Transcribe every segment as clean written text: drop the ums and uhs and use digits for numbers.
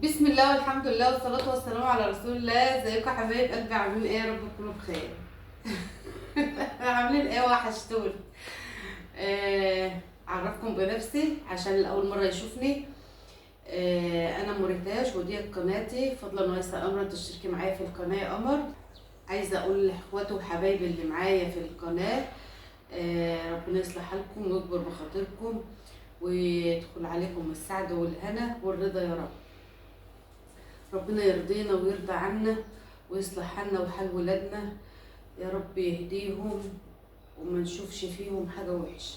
بسم الله والحمد لله والصلاة والسلام على رسول الله. ازيكم يا حبايب قلبي؟ عاملين ايه؟ يا رب تكونوا بخير. عاملين ايه؟ وحشتوني. اعرفكم بنفسي عشان لاول مرة يشوفني. انا موريتاج ودي قناتي فضلا وليس امرا. تشتركي معايا في القناة يا قمر. عايزة اقول لاخواتي وحبايبي اللي معايا في القناة، ربنا يصلح حالكم ويكبر بخاطركم ويدخل عليكم السعادة والهنا والرضا يا رب. ربنا يرضينا ويرضى عنا ويصلح حالنا وحال ولادنا يا رب، يهديهم وما نشوفش فيهم حاجة وحشة.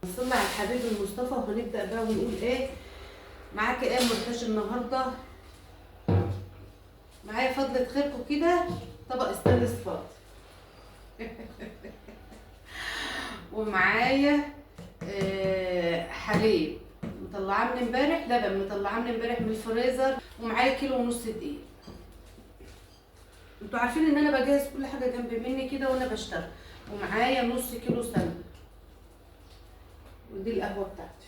نصلي على الحبيب المصطفى وهنبدأ بقى ونقول ايه. معاك ايه مرتاش النهاردة؟ معايا فضلة خيركم كده طبق استانلس فاضي. ومعايا حليب مطلعاه من امبارح، لبن مطلعاه من امبارح من الفريزر، ومعايا كيلو ونص دقيق. انتوا عارفين ان انا بجهز كل حاجه جنب مني كده وانا بشتغل. ومعايا نص كيلو سمنه، ودي القهوه بتاعتي،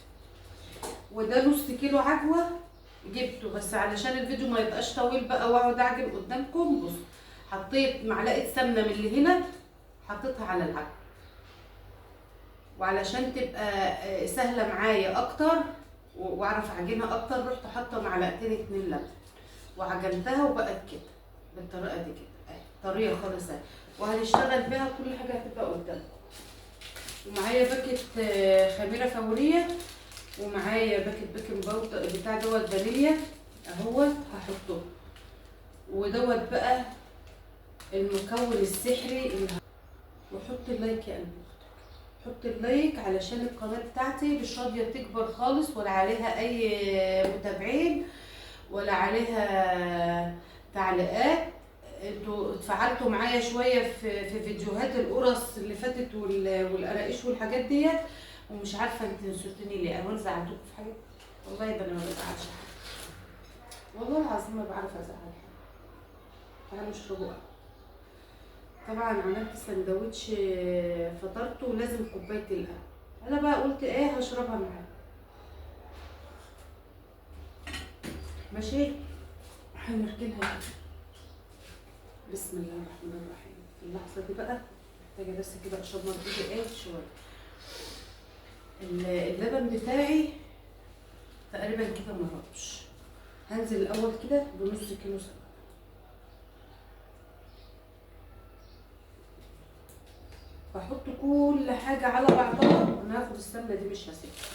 وده نص كيلو عجوه جبته بس علشان الفيديو ما يبقاش طويل بقى واقعد اعجن قدامكم. بص، حطيت معلقه سمنه من اللي هنا حطيتها على العجوه، وعلشان تبقى سهله معايا اكتر واعرف اعجنها اكتر رحت حاطه معلقتين 2 لبن وعجنتها وبقت كده بالطريقه دي كده اهي، طريه خالص اهي. وهنشتغل بيها كل حاجه هتبقى قدامكم. ومعايا باكت خميره فوريه، ومعايا باكت بيكنج باودر بتاع دوت فانيليا اهوت هحطه. ودوت بقى المكون السحري اللي وحط اللايك يا قلبي، حط اللايك علشان القناه بتاعتي مش راضيه تكبر خالص، ولا عليها اي متابعين ولا عليها تعليقات. انتوا اتفاعلتوا معايا شويه في فيديوهات القرص اللي فاتت والقراقيش والحاجات ديت، ومش عارفه انت نسيتوني ليه. انا زعلتكم في حاجه؟ والله ده انا ما بزعلش حد، والله العظيم ما بعرف ازعل حد. تعالوا اشربوا قهوة. طبعا عملت سندوتش فطرته ولازم كوبايه القهوه. انا بقى قلت ايه هشربها معاكم. ماشي، هنركنها كده. بسم الله الرحمن الرحيم. في اللحظه دي بقى محتاجه بس كده اشرب مرتين ايه شويه. اللبن بتاعي تقريبا كده ما ربش. هنزل الاول كده بنص كيلو سمنه، بحط كل حاجه على بعضها. انا هاخد السمنه دي مش هسيبها.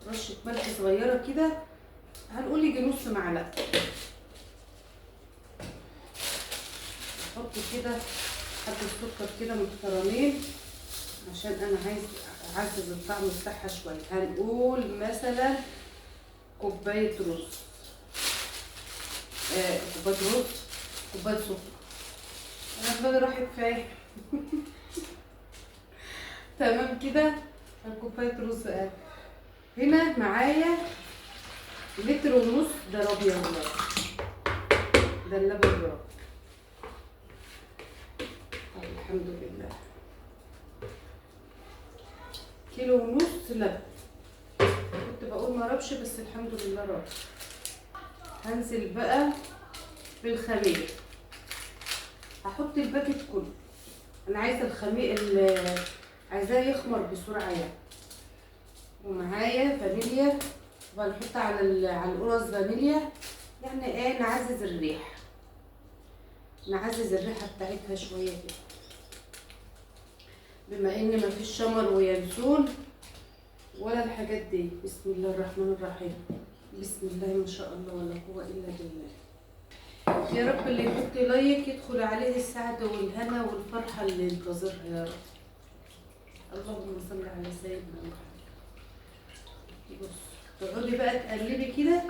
رشه ملح صغيره كده، هنقول يجي نص معلقه. احط كده حبه سكر كده محترمين عشان انا اعزز الطعم بتاعها شويه. هنقول مثلا كوبايه رز، كوبايه سكر. انا دماغي راحت فين؟ تمام كده. كوبايه رز هنا معايا لتر ونص. ده ربيع والله، ده اللبن الرابع. الحمد لله. كيلو ونص لبن. كنت بقول ما ربش بس الحمد لله رب. هنزل بقى بالخميره. هحط الباكت كله. انا عايزه الخميره عايزاه يخمر بسرعه يعني. ومعايا فانيليا، وهنحط على القرص فانيليا يعني ايه، نعزز الريحه، نعزز الريحه بتاعتها شويه كده. بما ان مفيش شمر وينسون ولا الحاجات دي. بسم الله الرحمن الرحيم. بسم الله ما شاء الله ولا قوه الا بالله. يا رب اللي يحط لايك يدخل عليه السعاده والهنا والفرحه اللي ينتظرها يا رب. اللهم صل على سيدنا محمد. بص، تقعدي بقى تقلبي كده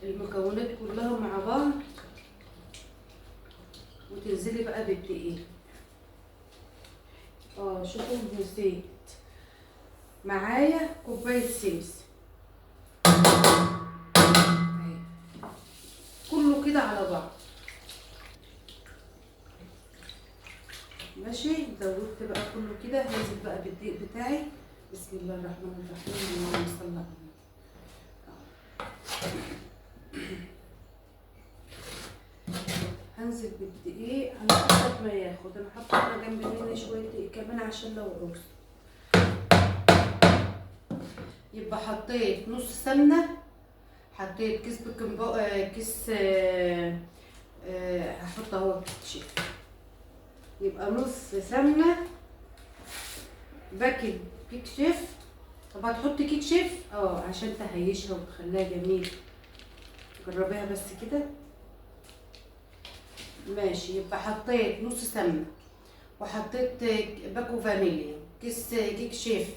المكونات كلها مع بعض، وتنزلي بقى بالدقيق. شوفوا نسيت، معايا كوبايه سمسم كله كده على بعض. ماشي، زودت بقى كله كده. هنزل بقى بالدقيق بتاعي بسم الله الرحمن الرحيم. اللهم صل على النبي. هنزل بالدقيق على حسب ما ياخد. انا حاطه هنا جنب مني شويه دقيق كمان عشان لو عوز. يبقى حطيت نص سمنه، حطيت كيس بيكنج كيس هحط اهو كيس شيف. يبقى نص سمنه باكل كيك شيف. طب هتحطي كيك شيف عشان تهيشها وتخليها جميل. جربيها بس كده ماشي. يبقى حطيت نص سمنه، وحطيت باكو فانيليا، كيس كيك شيف،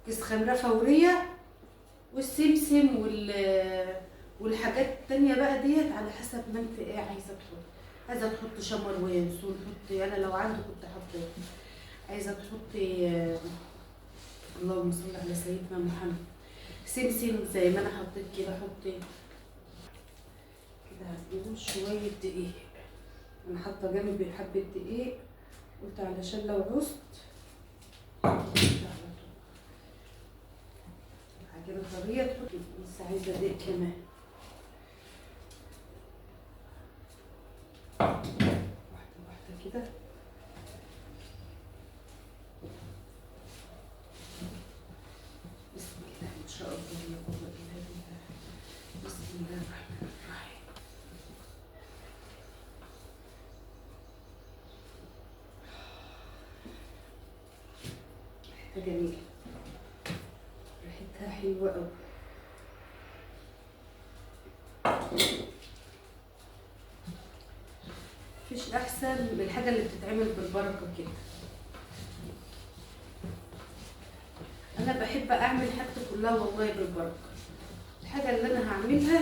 كيس خمره فوريه، والسمسم والحاجات التانية بقى ديت على حسب ما انت ايه عايزه تحطي. عايزه تحطي شمر وينسون حطي، انا لو عندي كنت حطيت. عايزه تحطي اللهم صل على سيدنا محمد سمسم زي ما انا حطيت كده حطي كده. هديهم شويه دقيق، انا حاطه جنبي حبه دقيق قلت علشان لو عوزت عجينه طريه تحطي. بس عايزه دقيق كمان. واحده واحده كده. بسم الله ما شاء الله لا قوه الا بالله. بسم الله الرحمن الرحيم. ريحتها جميله، ريحتها حلوه قوي. مفيش احسن من الحاجه اللي بتتعمل بالبركه كده. انا بحب اعمل حاجتي كلها والله بالبركه. الحاجه اللي انا هعملها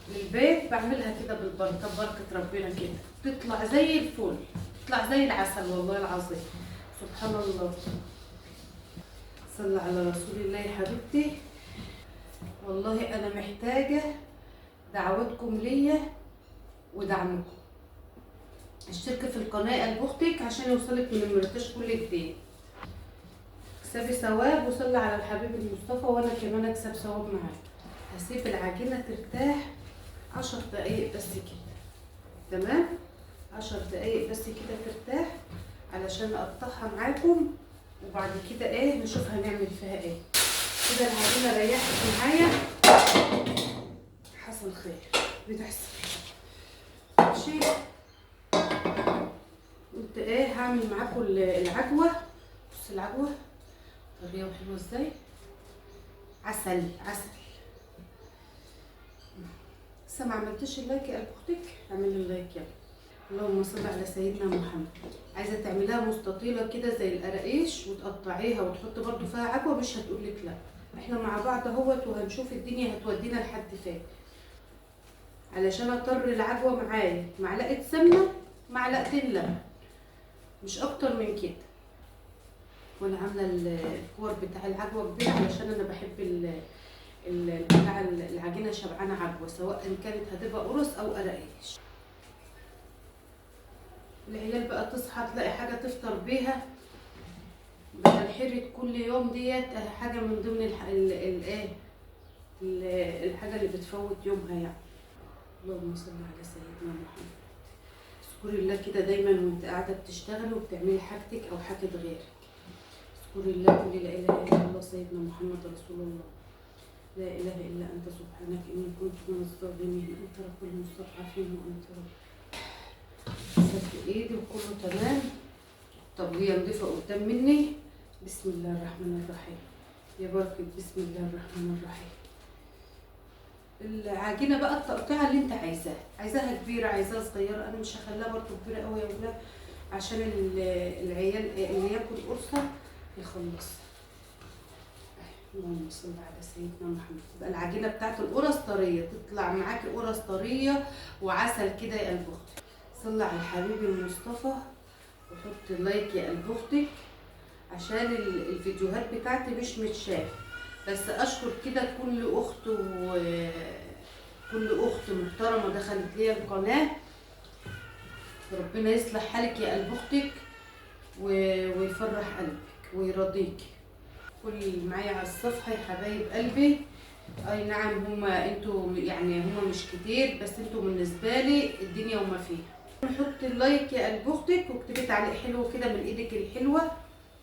للبيت بعملها كده بالبركه، ببركه ربنا كده تطلع زي الفل، تطلع زي العسل والله العظيم. سبحان الله. صلى على رسول الله يا حبيبتي. والله انا محتاجه دعوتكم ليا ودعمكم. اشتركي في القناه قلب اختك عشان يوصلك من المرتاش كل جديد. اكسبي ثواب وصلي على الحبيب المصطفى، وانا كمان اكسب ثواب معاك. هسيب العجينه ترتاح 10 دقايق بس كده. تمام، 10 دقايق بس كده ترتاح علشان اقطعها معاكم، وبعد كده نشوف هنعمل فيها ايه. كده العجينه ريحت معايا، حصل خير بتحصل. ماشي، قلت هعمل معاكم العجوه. بص العجوه طريه وحلوه ازاي، عسل عسل. لسه ما عملتش اللايك يا قلب اختك؟ اعملي اللايك يلا. اللهم صل على سيدنا محمد. عايزه تعمليها مستطيله كده زي القراقيش وتقطعيها وتحطي برده فيها عجوه، مش هتقولك لا. احنا مع بعض اهوت وهنشوف الدنيا هتودينا لحد فين. علشان اطر العجوه معايا معلقه سمنه، معلقتين لبن، مش اكتر من كده. وانا عامله الكور بتاع العجوه كبيره علشان انا بحب بتاع العجينه شبعانه عجوه، سواء كانت هتبقى قرص او قراقيش. العيال بقى تصحى تلاقي حاجه تفطر بيها بدل حرة كل يوم ديت. حاجه من ضمن الحاجه اللي بتفوت يومها يعني. اللهم صل على سيدنا محمد. اذكري الله كده دايما وانت قاعده بتشتغلي وبتعملي حاجتك او حاجه غيرك. اذكري الله، قولي لا اله الا الله سيدنا محمد رسول الله. لا اله الا انت سبحانك اني كنت من الظالمين، انت رب المستضعفين وانت رب. سد ايدي وكله تمام. طب هي نضيفه قدام مني. بسم الله الرحمن الرحيم. يا بركه بسم الله الرحمن الرحيم. العجينه بقى التقطيعه اللي انت عايزاها كبيره عايزاها صغيره. انا مش هخليها برضو كبيره قوي يا ولاد عشان العيال اللي ياكل قرصه يخلص. اللهم صل على سيدنا محمد. تبقى العجينه بتاعت القرص طريه، تطلع معاكي قرص طريه وعسل كده يا قلب اختي. صلي على الحبيب المصطفى وحط لايك يا قلب اختك عشان الفيديوهات بتاعتي مش متشافه. بس اشكر كده كل اخت كل اخت محترمه دخلت لي القناه. ربنا يصلح حالك يا قلب اختك ويفرح قلبك ويرضيكي. كل اللي معايا على الصفحه يا حبايب قلبي. اي نعم، انتوا يعني هما مش كتير، بس انتوا بالنسبه لي الدنيا وما فيها. حط اللايك يا قلب اختك، واكتبي تعليق حلو كده من ايدك الحلوه.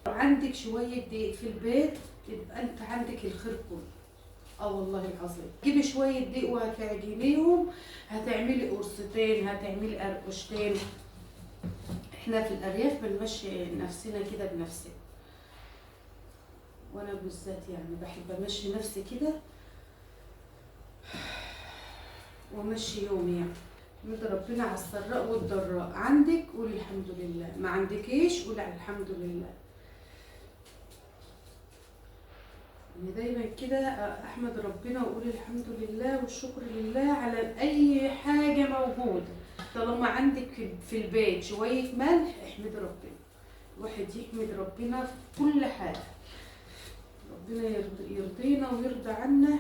لو عندك شويه دقيق في البيت يبقى انت عندك الخير كله. والله العظيم، جيبي شويه دقيق وهتعجنيهم، هتعملي قرصتين، هتعملي قرقشتين. احنا في الارياف بنمشي نفسنا كده بنفسنا، وانا بالذات يعني بحب امشي نفسي كده وامشي يومي. يعني احمد ربنا على السراء والضراء. عندك قولي الحمد لله، ما عندكيش قولي الحمد لله. يعني دايما كده احمد ربنا واقول الحمد لله والشكر لله على اي حاجه موجوده. طالما عندك في البيت شويه ملح احمد ربنا. الواحد يحمد ربنا في كل حاجه. ربنا يرضينا ويرضى عنا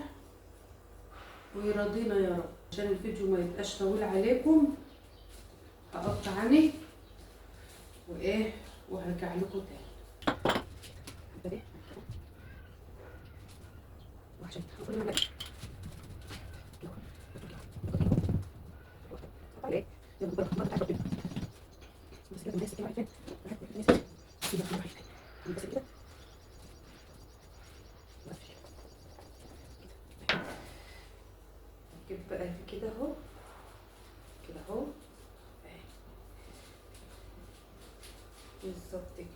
ويرضينا يا رب. عشان الفيديو ما يبقاش طويل عليكم هقطع عني وهرجع لكم تاني. جيب بقى كده اهو، كده اهو بالظبط كده.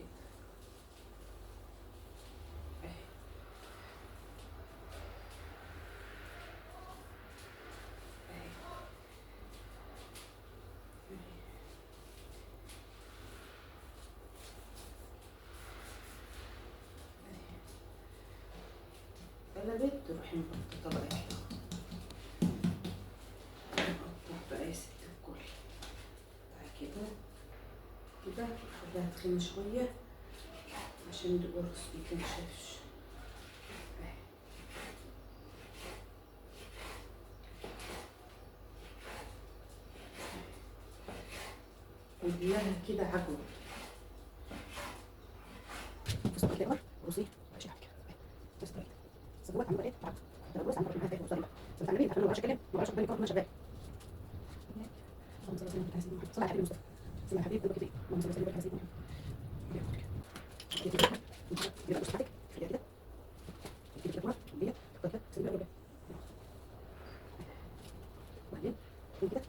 قلبت تروحي مقططه بقى كده. نقطع بقى يا ست الكل. كده كده خليها تخين شويه عشان القرص ميتنشفش. كلها كده عجوه. بصي كده اهو، بصي ماشي حاجه بس كده. سبوات عملوا ايه؟ تعب. ده بص عملوا معايا مصاري بقى. بس عاملين عشان ما بعرفش اتكلم، ما بعرفش اتكلم كمان شغال. اللهم صل وسلم على سيدنا محمد. صلى على حبيبي مصطفى. صلى على حبيبي قلبك كده. اللهم صل وسلم على سيدنا محمد. كده بص حضرتك كده كده. كده كده دي كده سيبها كده. وبعدين كده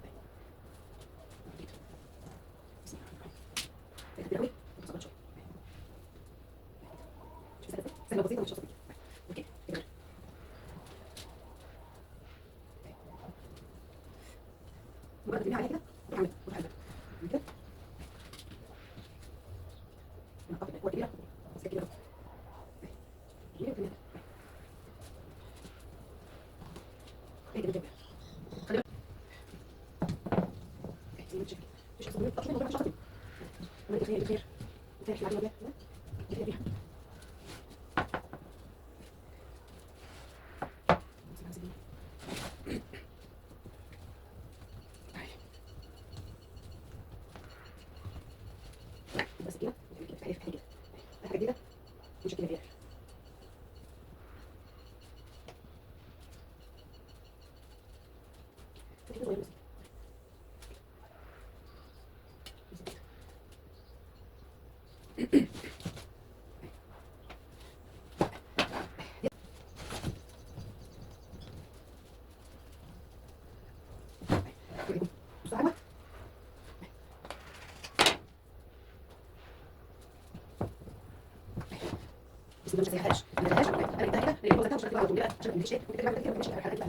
سنة بسيطة مش شخصية. اوكي كده. مجرد تبني عليها كده وتعمل كده. نقطع كده كبيرة بس كده كده. كبيرة كده. ايه كده كده. خلي بالك. مش اصلا مش موضوع شخصي. انا خير خير. خير على الوجه. كده فيها. بس كده حاجه كده حاجه كده مش كده فيها. بس ما تسيحهاش ما تدهاش انا بدها كده اللي هو ذاتها مش هتطلع على طول لا عشان مفيش شيء ممكن تعمل كده مفيش حاجه كده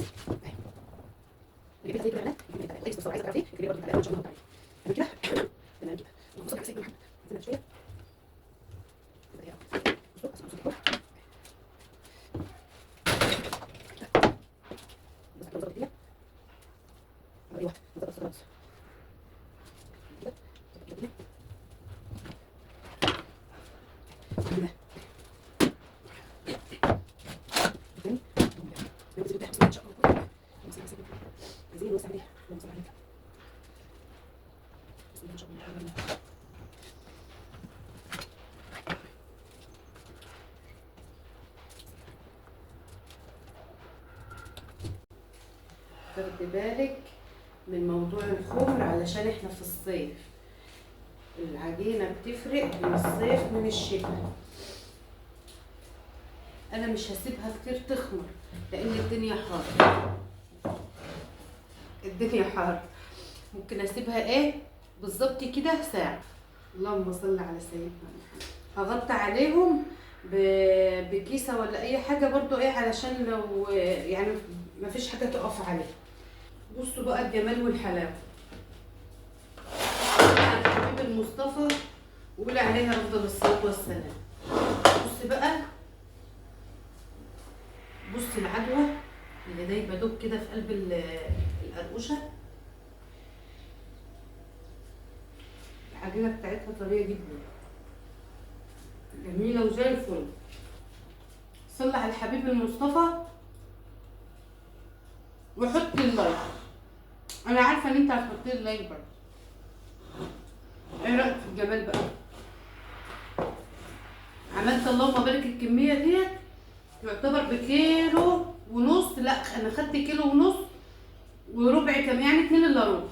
اللي بيها زي كده بنات ليس بس عايزه تعرفي كده برضه تعالى ان شاء الله تعالى كده تمام كده نبص على سيدنا محمد زي شويه عايزين نوسع عليها اللهم صل على النبي بسم الله ما شاء الله تاخدي بالك من موضوع الخمر علشان احنا في الصيف. العجينة بتفرق من الصيف من الشتاء. انا مش هسيبها كتير تخمر لان الدنيا حر. الدنيا حر. ممكن اسيبها ايه بالظبط كده ساعة. اللهم صل على سيدنا محمد. هغطي عليهم بكيسة ولا اي حاجة برضو ايه علشان لو يعني مفيش حاجة تقف عليها. بصوا بقى الجمال والحلاوة. حبيب المصطفى وقول عليها افضل الصلاة والسلام. بص بقى، بص العجوة اللي دايبة دوب كده في قلب القرقوشة. العجينة بتاعتها طرية جدا، جميلة وزي الفل. صلي على الحبيب المصطفى وحطي اللايك. انا عارفة ان انت هتحطي اللايك برضه. ايه رأيك في الجمال بقى؟ عملت اللهم بارك الكمية ديت يعتبر بكيلو ونص. لا انا خدت كيلو ونص وربع كمان، يعني 2 الا ربع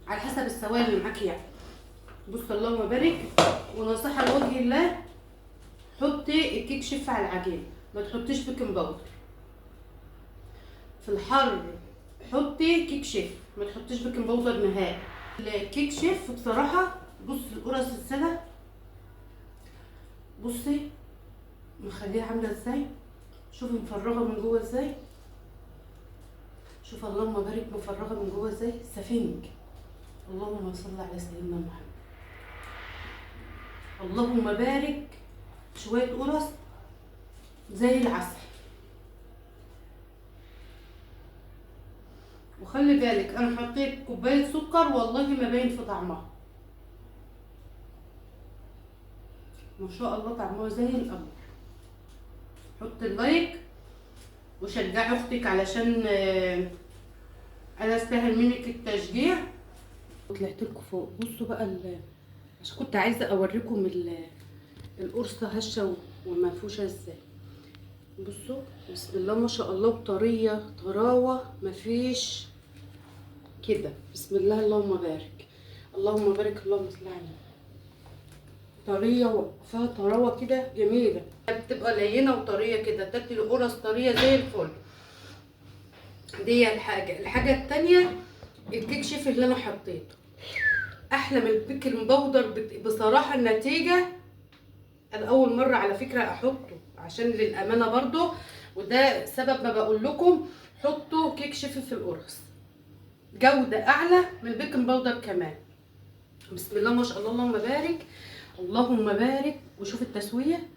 على حسب السوائل اللي معاكي يعني. بص اللهم بارك. ونصيحة لوجه الله، حطي الكيك شيف على العجينة، ما تحطيش بيكنج باودر. في الحر حطي كيك شيف، ما تحطيش بيكنج باودر نهائي. الكيك شيف بصراحة بص القرص السادة، بصي مخليها عاملة ازاي، شوفي مفرغة من جوه ازاي، شوف اللهم بارك مفرغة من جوه ازاي، سفنج. اللهم صل على سيدنا محمد. اللهم بارك. شوية قرص زي العسل. وخلي بالك انا حطيت كوباية سكر والله ما باين في طعمها، ما شاء الله طعمها زي القمر. حط اللايك وشجعي اختك علشان انا استاهل منك التشجيع. طلعت لكم فوق. بصوا بقى عشان كنت عايزه اوريكم القرصه هشه ومنفوشه ازاي. بصوا بسم الله ما شاء الله، بطريه طراوه مفيش كده. بسم الله اللهم بارك. اللهم بارك اللهم صل على النبي. طريه فيها طراوه كده جميله، بتبقى لينه وطريه كده، تاكلي القرص طريه زي الفل. دي الحاجه التانيه الكيك شيف اللي انا حطيته احلى من البيكنج باودر بصراحه. النتيجه انا اول مره على فكره احطه عشان للامانه برضو، وده سبب ما بقول لكم حطوا كيك شيف في القرص، جوده اعلى من البيكنج باودر كمان. بسم الله ما شاء الله اللهم بارك. اللهم بارك. وشوف التسويه،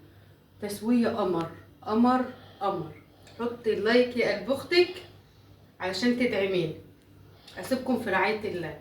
تسويه قمر قمر قمر. حطي اللايك يا قلب اختك علشان تدعميني. اسيبكم في رعايه الله.